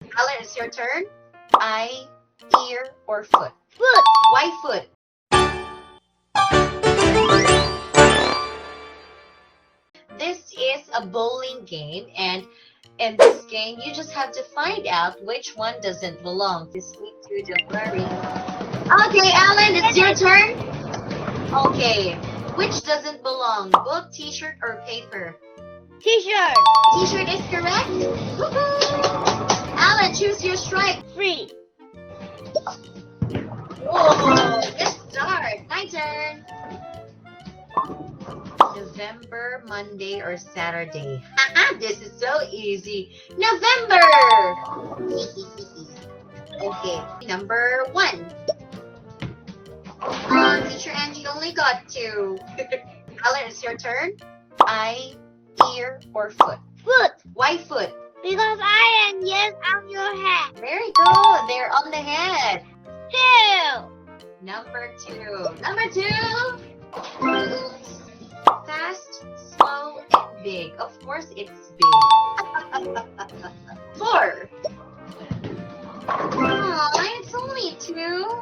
Alan, it's your turn. Eye, ear, or foot? Foot. Why foot? This is a bowling game, and in this game, you just have to find out which one doesn't belong. This week too, don't worry. Okay, Alan, it's your turn. Okay, which doesn't belong? Book, t-shirt, or paper? T-shirt. T-shirt is correct. Woohoo! Alan, choose your stripe. 3. Whoa, good start. My turn. November, Monday, or Saturday? This is so easy. November! Okay, number 1. Teacher Angie only got 2. Alan, it's your turn. Eye, ear, or foot? Foot. Why foot? Because eye and ears on your head. Very good. They're on the head. 2. Number 2. Number 2. Fast, slow, and big. Of course, it's big. 4. Aw, it's only 2.